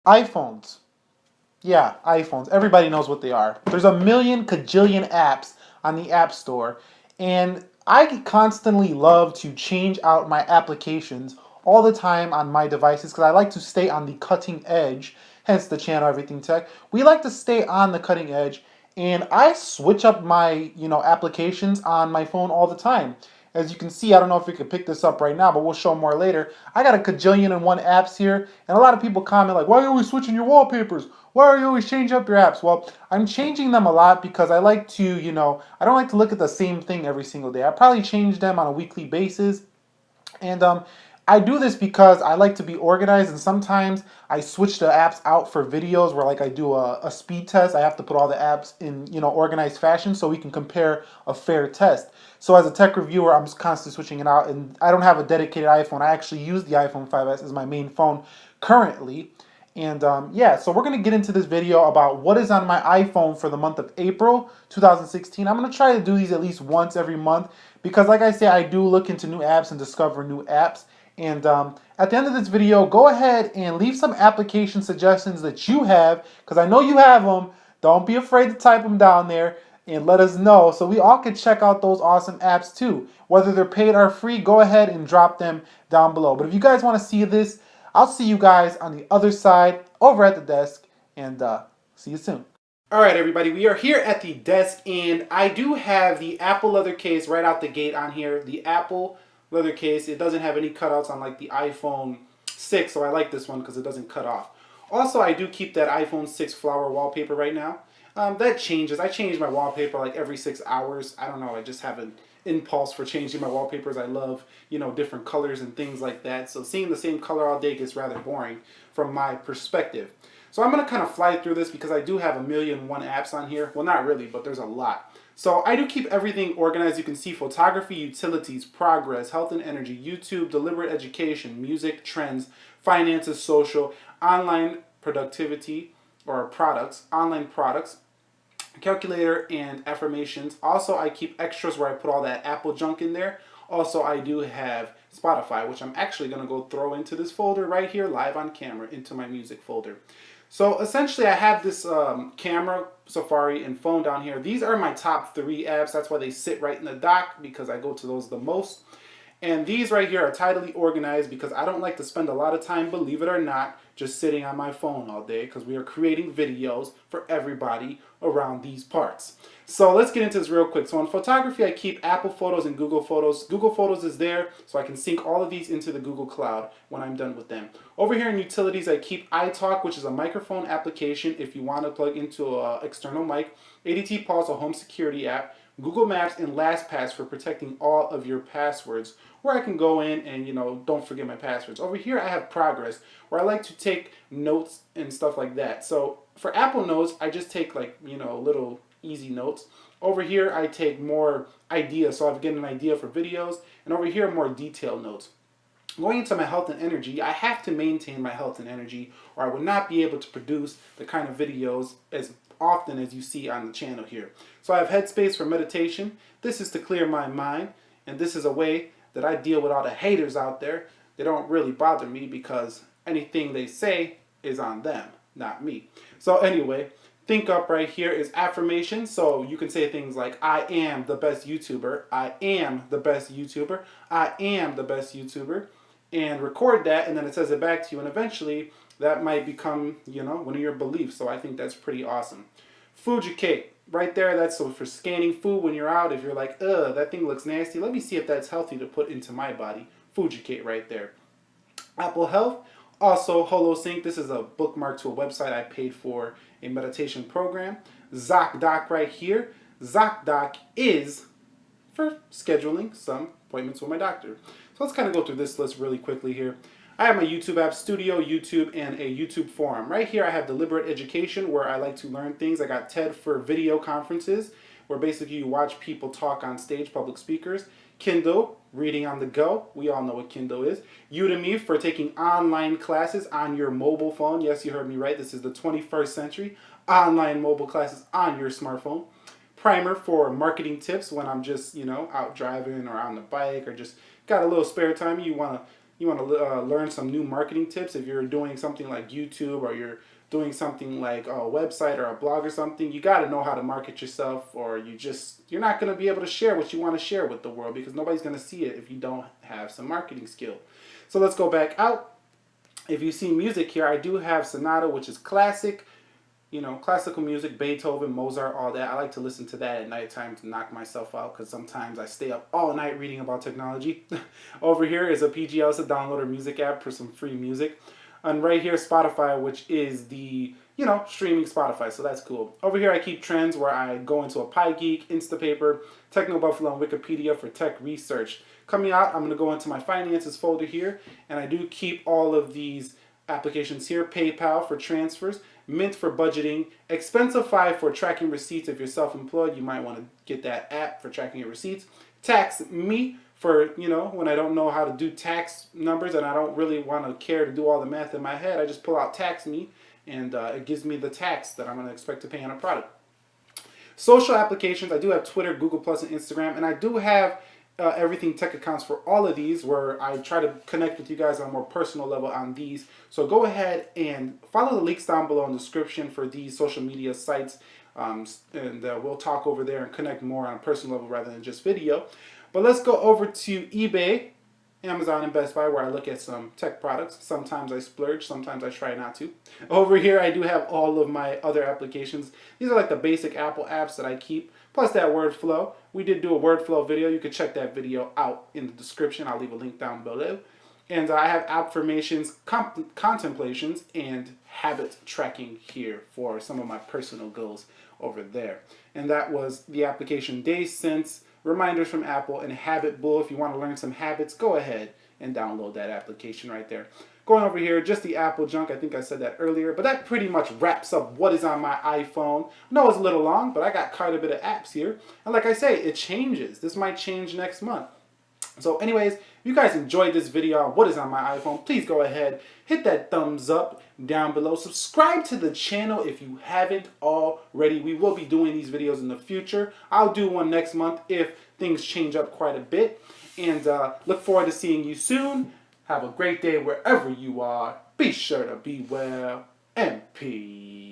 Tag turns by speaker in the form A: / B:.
A: iPhones. Yeah, iPhones. Everybody knows what they are. There's a million cajillion apps on the App Store, and I constantly love to change out my applications all the time on my devices because I like to stay on the cutting edge. Hence the channel Everything Tech. We like to stay on the cutting edge, and I switch up my applications on my phone all the time. As you can see, I don't know if we could pick this up right now, but we'll show more later. I got a cajillion and one apps here, and a lot of people comment like, "Why are you always switching your wallpapers? Why are you always changing up your apps?" Well, I'm changing them a lot because I like to, I don't like to look at the same thing every single day. I probably change them on a weekly basis, and I do this because I like to be organized, and sometimes I switch the apps out for videos where, like, I do a speed test. I have to put all the apps in organized fashion so we can compare a fair test. So as a tech reviewer, I'm just constantly switching it out, and I don't have a dedicated iPhone. I actually use the iPhone 5S as my main phone currently. And yeah, so we're going to get into this video about what is on my iPhone for the month of April 2016. I'm going to try to do these at least once every month because, like I say, I do look into new apps and discover new apps. And at the end of this video, go ahead and leave some application suggestions that you have, because I know you have them. Don't be afraid to type them down there and let us know so we all can check out those awesome apps too. Whether they're paid or free, go ahead and drop them down below. But if you guys want to see this, I'll see you guys on the other side over at the desk, and see you soon. All right, everybody, we are here at the desk, and I do have the Apple leather case right out the gate on here. The Apple leather case, it doesn't have any cutouts on like the iPhone 6, so I like this one because it doesn't cut off. Also, I do keep that iPhone 6 flower wallpaper right now. That changes. I change my wallpaper like every 6 hours. I don't know, I just have an impulse for changing my wallpapers. I love, different colors and things like that. So seeing the same color all day gets rather boring from my perspective. So I'm going to kind of fly through this because I do have a million one apps on here. Well, not really, but there's a lot. So I do keep everything organized. You can see photography, utilities, progress, health and energy, YouTube, deliberate education, music, trends, finances, social, online productivity or products, online products, calculator, and affirmations. Also, I keep extras where I put all that Apple junk in there. Also, I do have Spotify, which I'm actually going to go throw into this folder right here, live on camera, into my music folder. So essentially, I have this camera, Safari, and phone down here. These are my top 3 apps. That's why they sit right in the dock, because I go to those the most. And these right here are tidily organized because I don't like to spend a lot of time, believe it or not, just sitting on my phone all day, because we are creating videos for everybody around these parts. So let's get into this real quick. So in photography, I keep Apple Photos and Google Photos. Google Photos is there, so I can sync all of these into the Google Cloud when I'm done with them. Over here in utilities, I keep iTalk, which is a microphone application if you want to plug into an external mic. ADT Pulse, a home security app. Google Maps, and LastPass for protecting all of your passwords, where I can go in and, don't forget my passwords. Over here I have Progress, where I like to take notes and stuff like that. So for Apple Notes, I just take little easy notes. Over here I take more ideas, so I've getting an idea for videos, and over here more detailed notes. Going into my health and energy, I have to maintain my health and energy, or I would not be able to produce the kind of videos as often as you see on the channel here. So I have Headspace for meditation. This is to clear my mind, and this is a way that I deal with all the haters out there. They don't really bother me because anything they say is on them, not me. So anyway, Think Up right here is affirmation. So you can say things like, I am the best YouTuber, I am the best YouTuber, I am the best YouTuber, and record that, and then it says it back to you, and eventually that might become, one of your beliefs. So I think that's pretty awesome. Fujicate, right there, that's so for scanning food when you're out. If you're like, ugh, that thing looks nasty, let me see if that's healthy to put into my body. Fujicate right there. Apple Health, also HoloSync. This is a bookmark to a website I paid for a meditation program. ZocDoc right here. ZocDoc is for scheduling some appointments with my doctor. So let's kind of go through this list really quickly here. I have my YouTube app, Studio, YouTube, and a YouTube forum. Right here I have Deliberate Education, where I like to learn things. I got TED for video conferences, where basically you watch people talk on stage, public speakers. Kindle, reading on the go. We all know what Kindle is. Udemy for taking online classes on your mobile phone. Yes, you heard me right. This is the 21st century. Online mobile classes on your smartphone. Primer for marketing tips when I'm just, out driving or on the bike or just got a little spare time. You want to you want to learn some new marketing tips, if you're doing something like YouTube or you're doing something like a website or a blog or something, you got to know how to market yourself, or you're not going to be able to share what you want to share with the world because nobody's going to see it if you don't have some marketing skill. So let's go back out. If you see music here, I do have Sonata, which is classic, classical music, Beethoven, Mozart, all that. I like to listen to that at nighttime to knock myself out because sometimes I stay up all night reading about technology. Over here is a PGL, it's a downloader music app for some free music. And right here, Spotify, which is the, streaming Spotify, so that's cool. Over here, I keep trends where I go into a Pie Geek, Instapaper, Techno Buffalo, and Wikipedia for tech research. Coming out, I'm going to go into my finances folder here, and I do keep all of these applications here. PayPal for transfers, Mint for budgeting, Expensify for tracking receipts. If you're self-employed, you might want to get that app for tracking your receipts. Tax Me for, when I don't know how to do tax numbers and I don't really want to care to do all the math in my head, I just pull out Tax Me, and it gives me the tax that I'm going to expect to pay on a product. Social applications, I do have Twitter, Google Plus, and Instagram, and I do have Everything Tech accounts for all of these, where I try to connect with you guys on a more personal level on these. So go ahead and follow the links down below in the description for these social media sites, and we'll talk over there and connect more on a personal level rather than just video. But let's go over to eBay, Amazon, and Best Buy, where I look at some tech products. Sometimes I splurge, sometimes I try not to. Over here, I do have all of my other applications. These are like the basic Apple apps that I keep, plus that WordFlow. We did do a WordFlow video. You could check that video out in the description. I'll leave a link down below. And I have affirmations, contemplations, and habit tracking here for some of my personal goals over there. And that was the application Days Sense, reminders from Apple, and Habit Bull. If you want to learn some habits, go ahead and download that application right there. Going over here, just the Apple junk. I think I said that earlier, but that pretty much wraps up what is on my iPhone. I know it's a little long, but I got quite a bit of apps here. And like I say, it changes. This might change next month. So anyways, if you guys enjoyed this video on what is on my iPhone, please go ahead, hit that thumbs up down below. Subscribe to the channel if you haven't already. We will be doing these videos in the future. I'll do one next month if things change up quite a bit. And look forward to seeing you soon. Have a great day wherever you are. Be sure to be well, and peace.